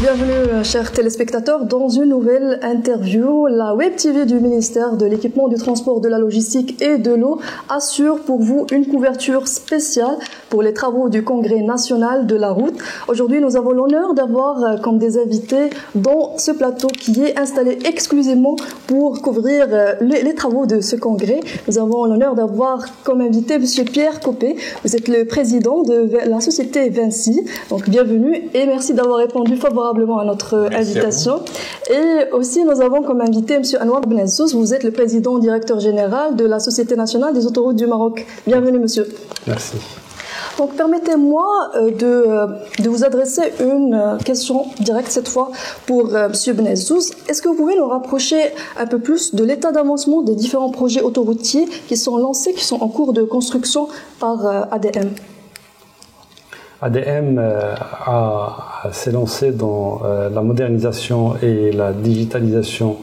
Bienvenue, chers téléspectateurs, dans une nouvelle interview. La Web TV du ministère de l'Équipement, du Transport, de la Logistique et de l'Eau assure pour vous une couverture spéciale pour les travaux du Congrès national de la route. Aujourd'hui, nous avons l'honneur d'avoir comme des invités dans ce plateau qui est installé exclusivement pour couvrir les travaux de ce congrès. Nous avons l'honneur d'avoir comme invité M. Pierre Copé. Vous êtes le président de la société Vinci. Donc, bienvenue et merci d'avoir répondu favorablement à notre invitation. Et aussi, nous avons comme invité M. Anouar Benazous. Vous êtes le président directeur général de la Société nationale des autoroutes du Maroc. Bienvenue, monsieur. Merci. Donc, permettez-moi de vous adresser une question directe cette fois pour M. Benazous. Est-ce que vous pouvez nous rapprocher un peu plus de l'état d'avancement des différents projets autoroutiers qui sont lancés, qui sont en cours de construction par ADM? ADM s'est lancé dans la modernisation et la digitalisation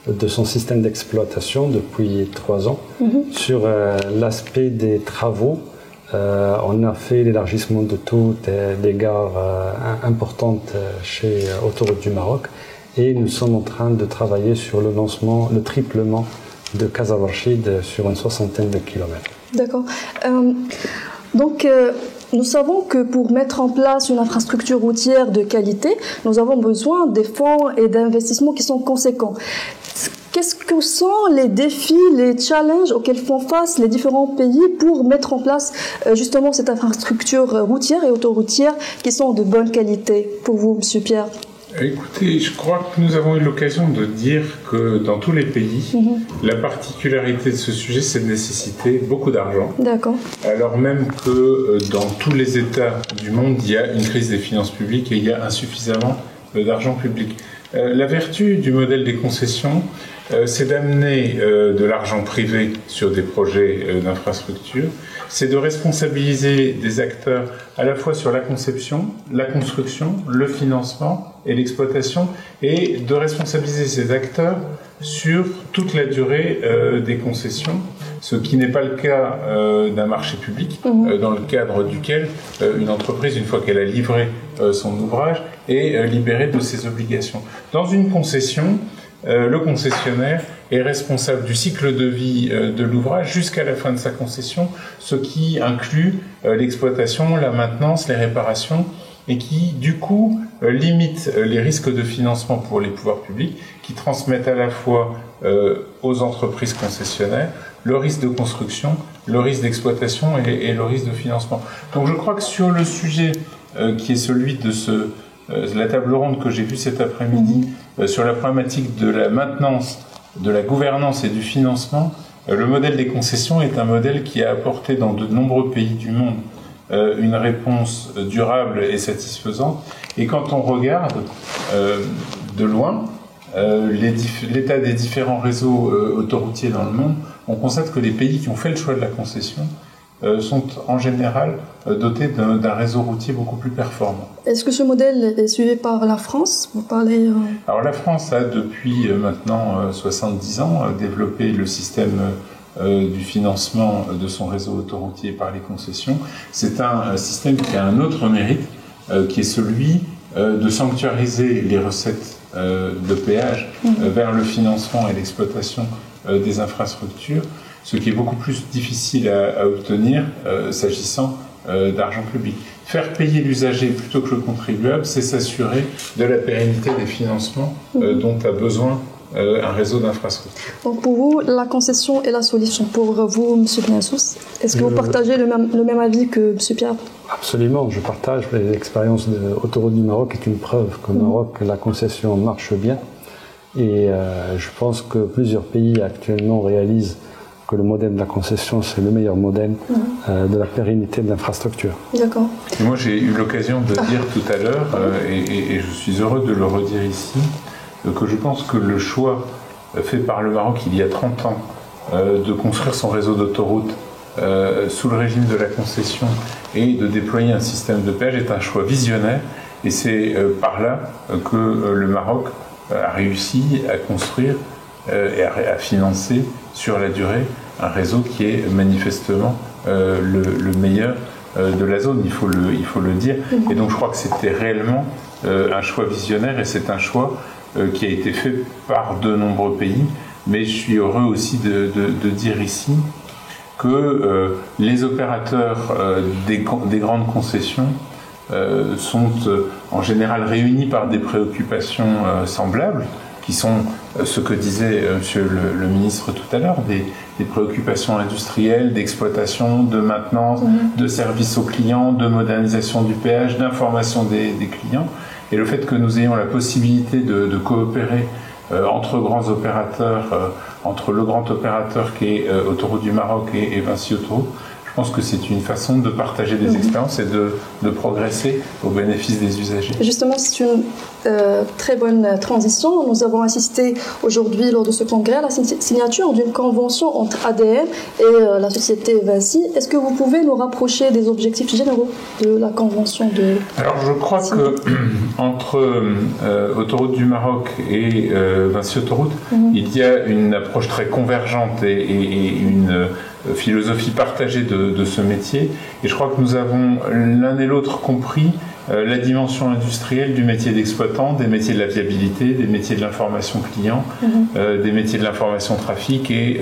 de son système d'exploitation depuis 3 ans. Sur l'aspect des travaux, on a fait l'élargissement de toutes les gares importantes chez Autoroutes du Maroc et nous sommes en train de travailler sur le lancement, le triplement de Kazawarchid sur une 60aine de kilomètres. D'accord. Donc, nous savons que pour mettre en place une infrastructure routière de qualité, nous avons besoin des fonds et d'investissements qui sont conséquents. Qu'est-ce que sont les défis, les challenges auxquels font face les différents pays pour mettre en place justement cette infrastructure routière et autoroutière qui sont de bonne qualité pour vous, M. Pierre? Écoutez, je crois que nous avons eu l'occasion de dire que dans tous les pays, la particularité de ce sujet, c'est de nécessiter beaucoup d'argent. D'accord. Alors même que dans tous les États du monde, il y a une crise des finances publiques et il y a insuffisamment d'argent public. La vertu du modèle des concessions, c'est d'amener de l'argent privé sur des projets d'infrastructure, c'est de responsabiliser des acteurs à la fois sur la conception, la construction, le financement et l'exploitation, et de responsabiliser ces acteurs sur toute la durée des concessions, ce qui n'est pas le cas d'un marché public, dans le cadre duquel une entreprise, une fois qu'elle a livré son ouvrage, est libérée de ses obligations. Dans une concession, le concessionnaire est responsable du cycle de vie de l'ouvrage jusqu'à la fin de sa concession, ce qui inclut l'exploitation, la maintenance, les réparations, et qui, du coup, limite les risques de financement pour les pouvoirs publics, qui transmettent à la fois aux entreprises concessionnaires le risque de construction, le risque d'exploitation et le risque de financement. Donc je crois que sur le sujet qui est celui de la table ronde que j'ai vue cet après-midi, sur la problématique de la maintenance, de la gouvernance et du financement, le modèle des concessions est un modèle qui a apporté dans de nombreux pays du monde une réponse durable et satisfaisante. Et quand on regarde de loin l'état des différents réseaux autoroutiers dans le monde, on constate que les pays qui ont fait le choix de la concession sont en général dotés d'un réseau routier beaucoup plus performant. Est-ce que ce modèle est suivi par la France? Vous parlez... Alors la France a depuis maintenant 70 ans développé le système du financement de son réseau autoroutier par les concessions. C'est un système qui a un autre mérite, qui est celui de sanctuariser les recettes de péage vers le financement et l'exploitation des infrastructures, ce qui est beaucoup plus difficile à obtenir s'agissant d'argent public. Faire payer l'usager plutôt que le contribuable, c'est s'assurer de la pérennité des financements dont a besoin un réseau d'infrastructures. Donc pour vous, la concession est la solution. Pour vous, M. Benazous, est-ce que vous partagez le même avis que M. Pierre? Absolument, je partage. L'expérience de Autoroutes du Maroc est une preuve qu'au Maroc, la concession marche bien. Et je pense que plusieurs pays actuellement réalisent que le modèle de la concession, c'est le meilleur modèle de la pérennité de l'infrastructure. D'accord. Et moi, j'ai eu l'occasion de dire tout à l'heure, et je suis heureux de le redire ici, que je pense que le choix fait par le Maroc il y a 30 ans de construire son réseau d'autoroutes sous le régime de la concession et de déployer un système de péage est un choix visionnaire, et c'est par là que le Maroc a réussi à construire et à financer sur la durée un réseau qui est manifestement le meilleur de la zone, il faut le dire. Et donc je crois que c'était réellement un choix visionnaire, et c'est un choix qui a été fait par de nombreux pays. Mais je suis heureux aussi de dire ici que les opérateurs des grandes concessions sont en général réunis par des préoccupations semblables, qui sont ce que disait Monsieur le ministre tout à l'heure, des préoccupations industrielles, d'exploitation, de maintenance, de service aux clients, de modernisation du péage, d'information des clients. Et le fait que nous ayons la possibilité de coopérer entre grands opérateurs, entre le grand opérateur qui est Autoroute du Maroc et Vinci Autoroute, je pense que c'est une façon de partager des expériences et de progresser au bénéfice des usagers. Justement, c'est une très bonne transition. Nous avons assisté aujourd'hui, lors de ce congrès, à la signature d'une convention entre ADM et la société Vinci. Est-ce que vous pouvez nous rapprocher des objectifs généraux de la convention de... Alors, je crois que entre Autoroute du Maroc et Vinci Autoroute, il y a une approche très convergente et une philosophie partagée de ce métier, et je crois que nous avons l'un et l'autre compris la dimension industrielle du métier d'exploitant, des métiers de la viabilité, des métiers de l'information client, des métiers de l'information trafic et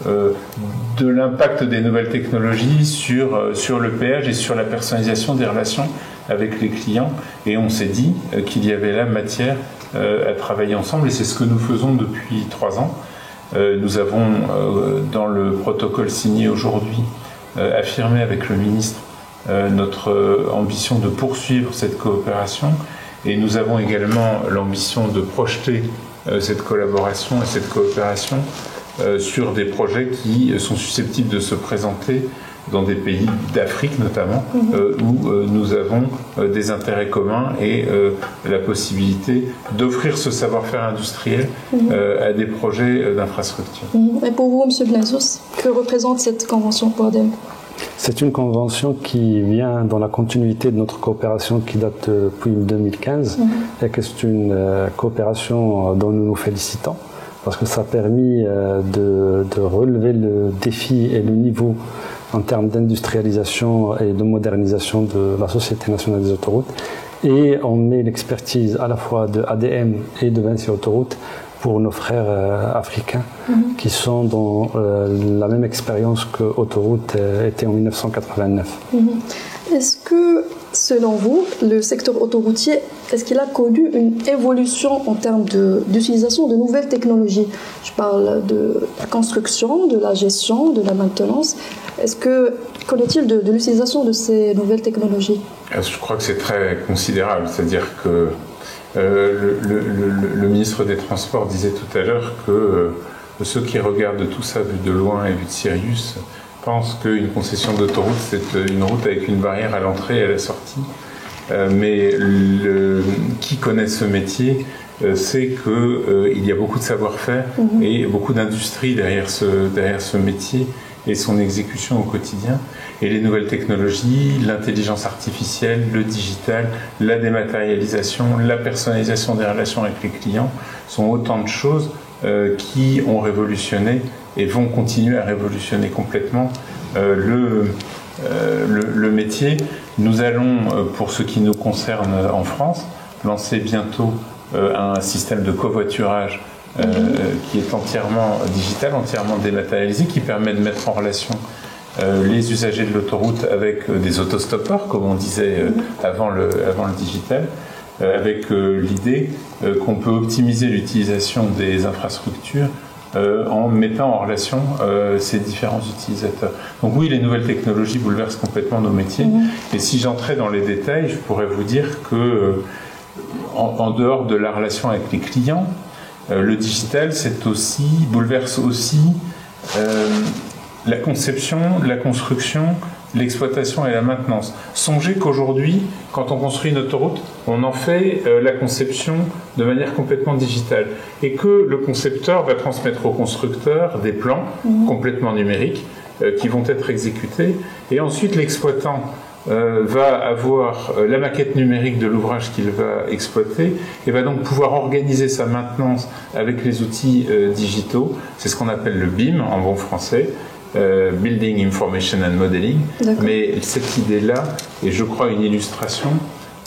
de l'impact des nouvelles technologies sur le péage et sur la personnalisation des relations avec les clients. Et on s'est dit qu'il y avait là matière à travailler ensemble, et c'est ce que nous faisons depuis 3 ans. Nous avons, dans le protocole signé aujourd'hui, affirmé avec le ministre notre ambition de poursuivre cette coopération, et nous avons également l'ambition de projeter cette collaboration et cette coopération sur des projets qui sont susceptibles de se présenter dans des pays d'Afrique notamment, où nous avons des intérêts communs et la possibilité d'offrir ce savoir-faire industriel à des projets d'infrastructure. Et pour vous, M. Glazos, que représente cette convention pour ADM ? C'est une convention qui vient dans la continuité de notre coopération qui date depuis 2015 et que c'est une coopération dont nous nous félicitons parce que ça a permis de relever le défi et le niveau en termes d'industrialisation et de modernisation de la Société nationale des autoroutes. Et on met l'expertise à la fois de ADM et de Vinci Autoroutes pour nos frères africains qui sont dans la même expérience que Autoroute était en 1989. Est-ce que, selon vous, le secteur autoroutier, est-ce qu'il a connu une évolution en termes d'utilisation de nouvelles technologies ? Je parle de la construction, de la gestion, de la maintenance. Qu'en est-il de l'utilisation de ces nouvelles technologies ? Je crois que c'est très considérable. C'est-à-dire que le ministre des Transports disait tout à l'heure que ceux qui regardent tout ça vu de loin et vu de Sirius pensent qu'une concession d'autoroute, c'est une route avec une barrière à l'entrée et à la sortie. Mais qui connaît ce métier sait qu'il y a beaucoup de savoir-faire et beaucoup d'industrie derrière ce métier et son exécution au quotidien. Et les nouvelles technologies, l'intelligence artificielle, le digital, la dématérialisation, la personnalisation des relations avec les clients sont autant de choses qui ont révolutionné et vont continuer à révolutionner complètement le métier. Nous allons, pour ce qui nous concerne en France, lancer bientôt un système de covoiturage qui est entièrement digital, entièrement dématérialisé, qui permet de mettre en relation les usagers de l'autoroute avec des autostoppeurs, comme on disait avant le digital, avec l'idée qu'on peut optimiser l'utilisation des infrastructures en mettant en relation ces différents utilisateurs. Donc oui, les nouvelles technologies bouleversent complètement nos métiers. Et si j'entrais dans les détails, je pourrais vous dire que en dehors de la relation avec les clients, le digital bouleverse aussi la conception, la construction, l'exploitation et la maintenance. Songez qu'aujourd'hui, quand on construit une autoroute, on en fait la conception de manière complètement digitale et que le concepteur va transmettre au constructeur des plans complètement numériques qui vont être exécutés, et ensuite l'exploitant va avoir la maquette numérique de l'ouvrage qu'il va exploiter et va donc pouvoir organiser sa maintenance avec les outils digitaux. C'est ce qu'on appelle le BIM en bon français. Building Information and Modeling. Mais cette idée-là est, je crois, une illustration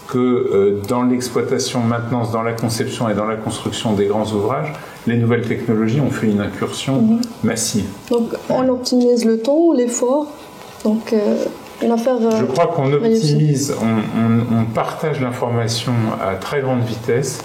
que dans l'exploitation, maintenance, dans la conception et dans la construction des grands ouvrages, les nouvelles technologies ont fait une incursion massive. Donc on optimise le temps, l'effort, donc une affaire... Je crois qu'on optimise, on partage l'information à très grande vitesse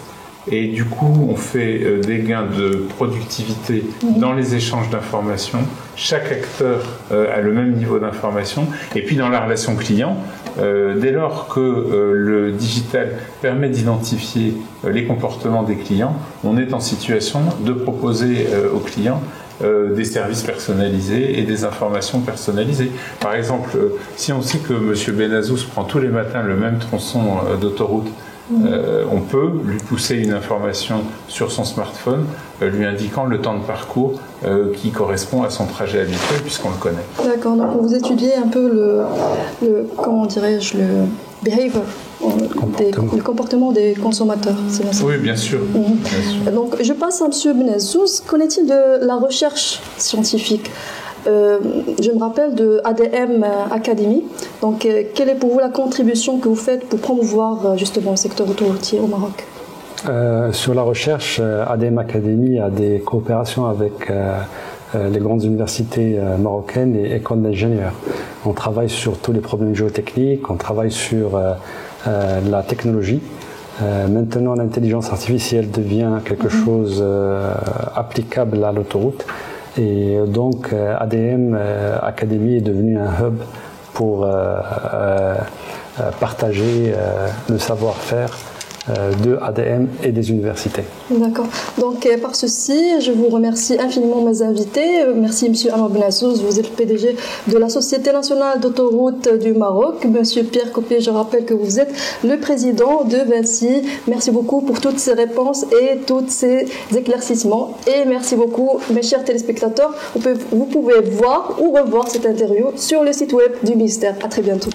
et du coup on fait des gains de productivité dans les échanges d'informations. Chaque acteur a le même niveau d'information et puis dans la relation client, dès lors que le digital permet d'identifier les comportements des clients, on est en situation de proposer aux clients des services personnalisés et des informations personnalisées. Par exemple, si on sait que M. Benazous prend tous les matins le même tronçon d'autoroute, on peut lui pousser une information sur son smartphone lui indiquant le temps de parcours qui correspond à son trajet habituel puisqu'on le connaît. D'accord, donc vous étudiez un peu le comment dirais-je, le behavior, le comportement des consommateurs, c'est bien ça? Oui, bien sûr. Bien sûr. Donc je passe à M. Benazous. Qu'en est-il de la recherche scientifique? Je me rappelle de ADM Academy. Donc, quelle est pour vous la contribution que vous faites pour promouvoir justement le secteur autoroutier au Maroc? Sur la recherche, ADM Academy a des coopérations avec les grandes universités marocaines et écoles d'ingénieurs. On travaille sur tous les problèmes géotechniques, on travaille sur la technologie. Maintenant, l'intelligence artificielle devient quelque chose applicable à l'autoroute. Et donc, ADM Academy est devenu un hub pour partager le savoir-faire de ADM et des universités. D'accord. Donc, par ceci, je vous remercie infiniment mes invités. Merci M. Anwar Benazous, vous êtes le PDG de la Société nationale d'autoroutes du Maroc. M. Pierre Copé, je rappelle que vous êtes le président de Vinci. Merci beaucoup pour toutes ces réponses et tous ces éclaircissements. Et merci beaucoup, mes chers téléspectateurs. Vous pouvez voir ou revoir cette interview sur le site web du ministère. À très bientôt.